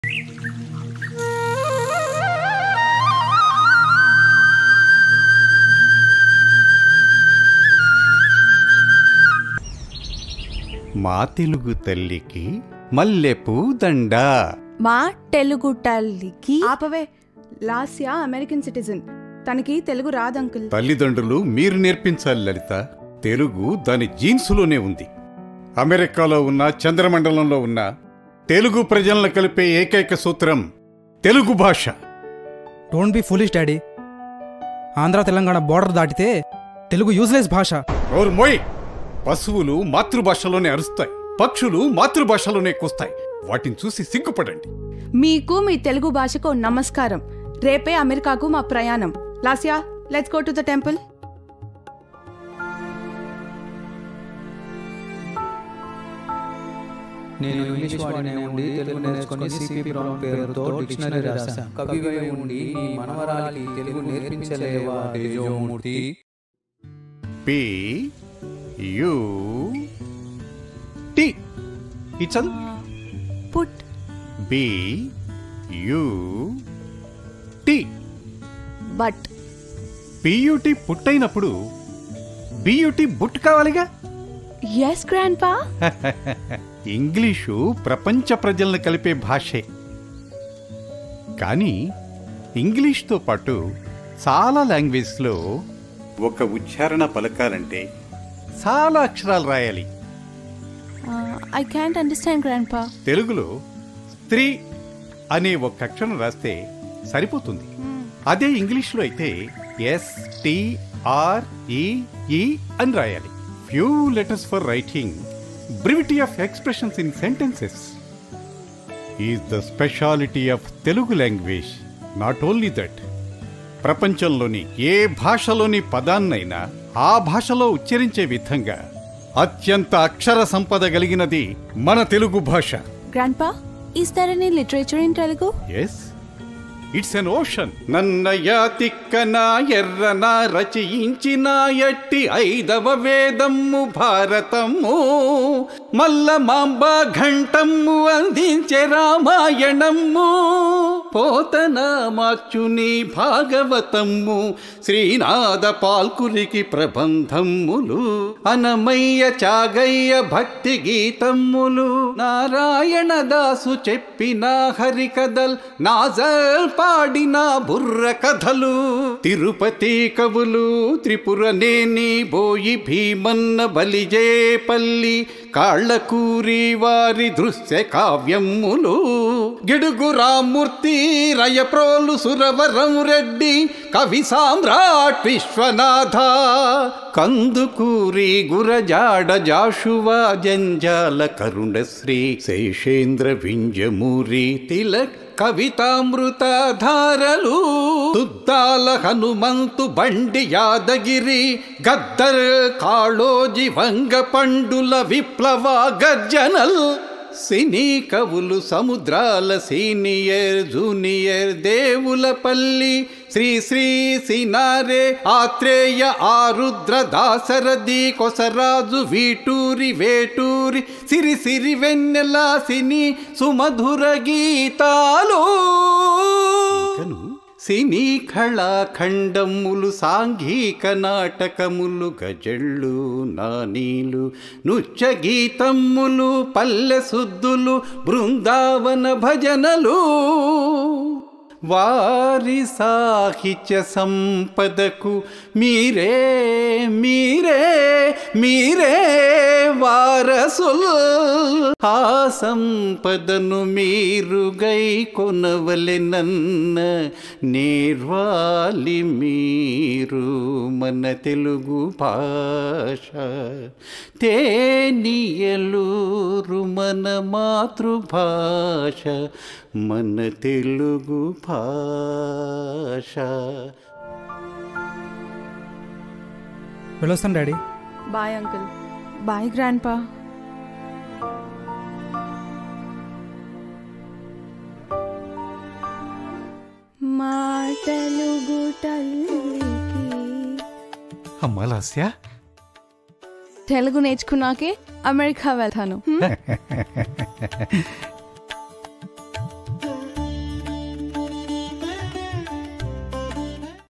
మా తెలుగు తల్లికి మల్లెపూ దండ. మా తెలుగు తల్లికి ఆపవే. లాస్యా అమెరికన్ సిటిజన్, తనకి తెలుగు రాదు అంకుల్. తల్లిదండ్రులు మీరు నేర్పించాలి లలిత. తెలుగు దాని జీన్సులోనే ఉంది. అమెరికాలో ఉన్న, చంద్రమండలంలో ఉన్న తెలుగు ప్రజలను కలిపే ఏకైక సూత్రం తెలుగు భాష. Don't be foolish daddy. Andhra Telangana border దాటితే తెలుగు యూజ్లెస్ భాష. మోయ్. పశువులు మాతృభాషలోనే అరుస్తాయి, పక్షులు మాతృభాషలోనే కూస్తాయి. వాటిని చూసి సిగ్గుపడండి. మీకు మీ తెలుగు భాషకు నమస్కారం. రేపే అమెరికాకు మా ప్రయాణం. Lasya, let's go to the temple. నేను ఇంగ్లీష్ వాడినే ఉండి తెలుగు నేర్చుకుని సిపి బ్రౌన్ పేరుతో డిక్షనరీ రాశాను. కవివై ఉండి నీ మనవరాలికి తెలుగు నేర్పించలేవా Tejomurthy? P U T. It's put. B U T. But. PUT పుట్టైనప్పుడు బియుటి బుట్ కావాలిగా. Yes grandpa. ఇంగ్లీషు ప్రపంచ ప్రజలను కలిపే భాషే. కానీ ఇంగ్లీష్తో పాటు చాలా లాంగ్వేజ్లో ఒక ఉచ్చారణ పలకాలంటే చాలా అక్షరాలు రాయాలి. I can't understand grandpa. తెలుగులో స్త్రీ అనే ఒక అక్షరం రాస్తే సరిపోతుంది. అదే ఇంగ్లీష్లో అయితే STREE అని రాయాలి. Few letters for writing, brevity of expressions in sentences is the speciality of Telugu language. Not only that, ప్రపంచంలోని ఏ భాషలోని పదాన్నైనా ఆ భాషలో ఉచ్చరించే విధంగా అత్యంత అక్షర సంపద కలిగినది మన తెలుగు భాష. Grandpa, is there any literature in Telugu? Yes, it's an ocean. Nannaya Tikkana Errana రచయించిన ఎట్టి 5వ వేదమ్ము భారతము, మల్ల మాంబ ఘంటమ్ము అందించే రామాయణమ్ము, పోతన మార్చుని భాగవతమ్ము, శ్రీనాథ పాల్కురికి ప్రబంధమ్ములు, అనమయ్య చాగయ్య భక్తి గీతమ్ములు, నారాయణ దాసు చెప్పిన హరికథల్, నాజల్ పాడిన బుర్ర కథలు, తిరుపతి కవులు త్రిపురనేని బోయి భీమన్న బలిజేపల్లి కాళ్ళకూరి వారి దృశ్య కావ్యములు, గిడుగు రామూర్తి రయప్రోలు సురవరం రెడ్డి కవి సామ్రాట్ విశ్వనాథ, కందుకూరి గురజాడ జాషువా జంజాల కరుణశ్రీ శేషేంద్ర వింజమూరి తిలక్ కవితామృత ధారలు, తుద్దాల హనుమంతు బండి యాదగిరి గద్దర్ కాళోజి వంగ పండుల విప్లవ గర్జనల్, సినీ కవులు సముద్రాల సీనియర్ జూనియర్ దేవులపల్లి శ్రీ శ్రీ సినారే ఆత్రేయ ఆరుద్ర దాసరథి కొసరాజు వీటూరి వేటూరి సిరి సిరి వెన్నెల సిని సుమధుర గీతాలు, సినీ కళాఖండములు సాంఘిక నాటకములు గజళ్ళు నానీలు నృత్య గీతమ్ములు పల్లె సుద్దులు బృందావన భజనలు, వారి సాహిత్య సంపదకు మీరే మీరే మీరే వారసులు, ఆ సంపదను మీరు గై కొనవలెనన్న నేర్వాలి మీరు మన తెలుగు భాష, తేనియలూరు మన మాతృభాష మన తెలుగు భాష. వెళ్ళొస్తాను daddy. Bye uncle. Bye grandpa. మా తెలుగు తల్లికి. అమ్మా లాస్య, తెలుగు నేర్చుకున్నాకే అమెరికా వెళ్తాను.